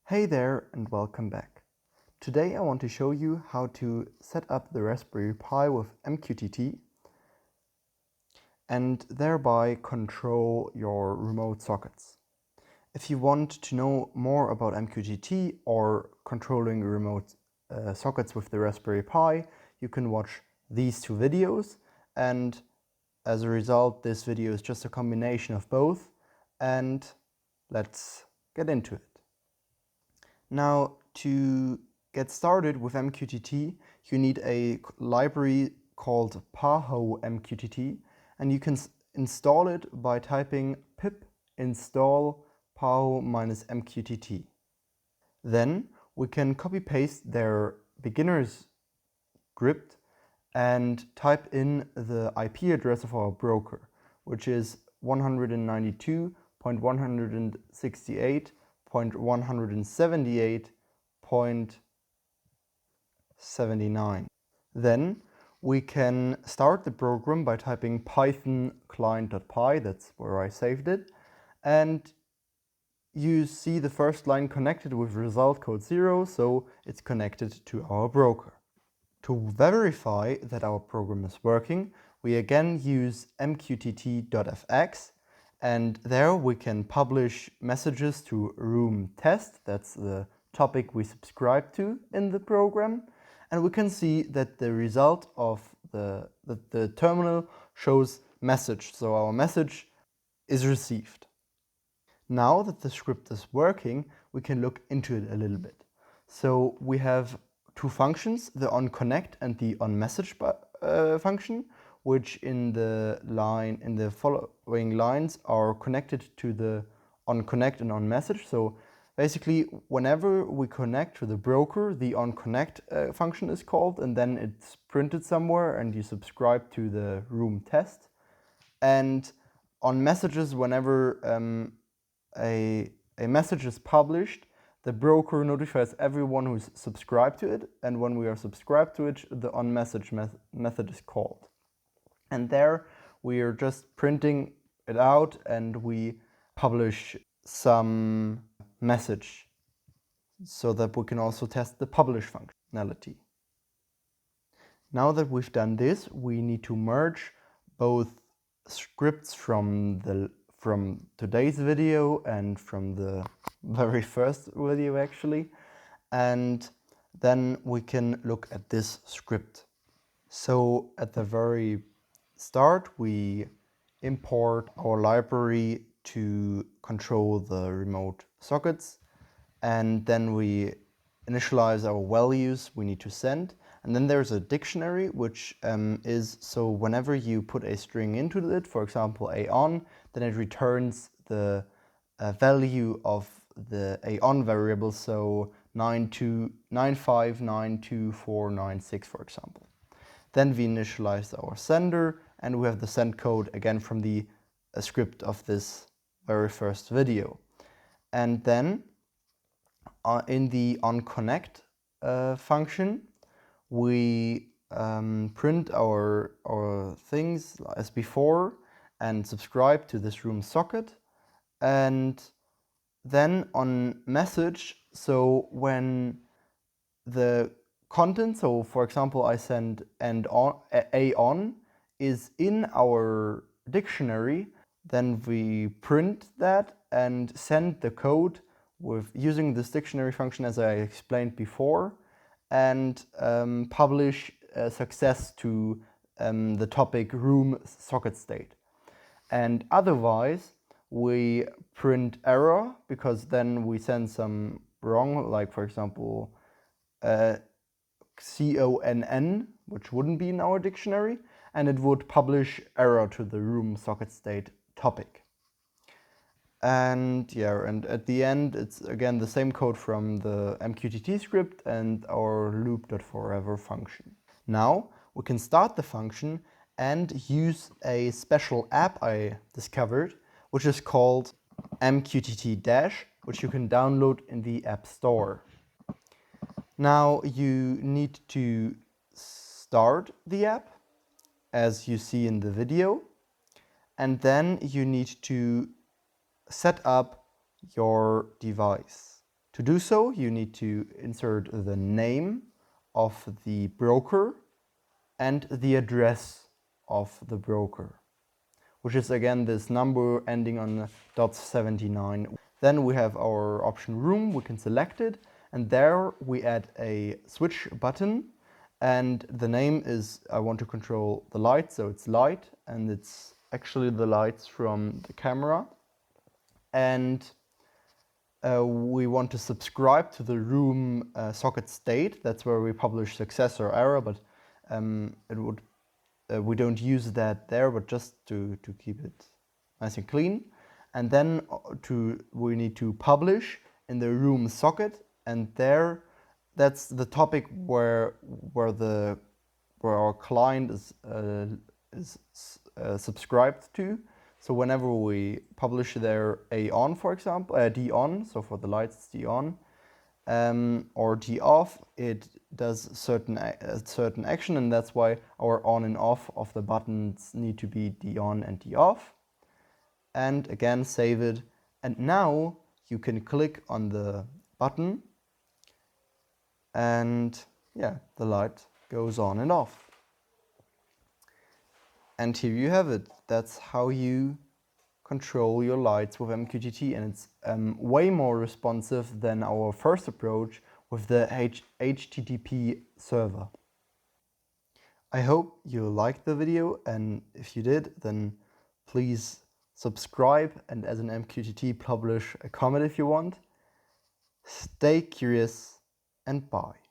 Hey there and welcome back. Today I want to show you how to set up the Raspberry Pi with MQTT and thereby control your remote sockets. If you want to know more about MQTT or controlling remote sockets with the Raspberry Pi, you can watch these two videos, and as a result this video is just a combination of both, and let's get into it. Now, to get started with MQTT, you need a library called Paho MQTT, and you can install it by typing pip install paho-mqtt. Then we can copy paste their beginner's script and type in the IP address of our broker, which is 192.168.178.79. Then we can start the program by typing python client.py, that's where I saved it, and you see the first line connected with result code 0, so it's connected to our broker. To verify that our program is working, we again use mqtt.fx, and there we can publish messages to room test, that's the topic we subscribe to in the program, and we can see that the result of the terminal shows message, so our message is received. Now that the script is working, we can look into it a little bit. So we have two functions, the onConnect and the onMessage function, which in the following lines are connected to the onConnect and onMessage. So basically, whenever we connect to the broker, the onConnect function is called, and then it's printed somewhere, and you subscribe to the room test. And on messages, whenever a message is published, the broker notifies everyone who's subscribed to it, and when we are subscribed to it, the onMessage method is called. And there we are just printing it out and we publish some message so that we can also test the publish functionality. Now that we've done this, we need to merge both scripts from today's video and from the very first video actually, and then we can look at this script. So at the very start we import our library to control the remote sockets, and then we initialize our values we need to send. And then there's a dictionary, which is so whenever you put a string into it, for example aon, then it returns the value of the aon variable, so 9592496 for example. Then we initialize our sender, and we have the send code again from the script of this very first video. And then in the onConnect function, we print our things as before and subscribe to this room socket. And then on message, so when the content, so for example I send aon is in our dictionary, then we print that and send the code with using this dictionary function as I explained before, and publish success to the topic room socket state. And otherwise we print error, because then we send some wrong, like for example CONN, which wouldn't be in our dictionary, and it would publish error to the room socket state topic. And yeah, and at the end it's again the same code from the MQTT script and our loop.forever function. Now we can start the function and use a special app I discovered, which is called MQTT Dash, which you can download in the App Store. Now you need to start the app as you see in the video, and then you need to set up your device. To do so, you need to insert the name of the broker and the address of the broker, which is again this number ending on .79. Then we have our option room, we can select it, and there we add a switch button, and the name is, I want to control the light, so it's light, and it's actually the lights from the camera. And we want to subscribe to the room socket state. That's where we publish success or error, but we don't use that there, but just to keep it nice and clean. And then we need to publish in the room socket, and that's the topic where our client is subscribed to. So whenever we publish there A on, for example, D on, so for the lights it's D on, or D off, it does certain action, and that's why our on and off of the buttons need to be D on and D off. And again, save it. And now you can click on the button, and yeah, the light goes on and off. And here you have it. That's how you control your lights with MQTT, and it's way more responsive than our first approach with the HTTP server. I hope you liked the video, and if you did, then please subscribe, and as an MQTT, publish a comment if you want. Stay curious, and bye.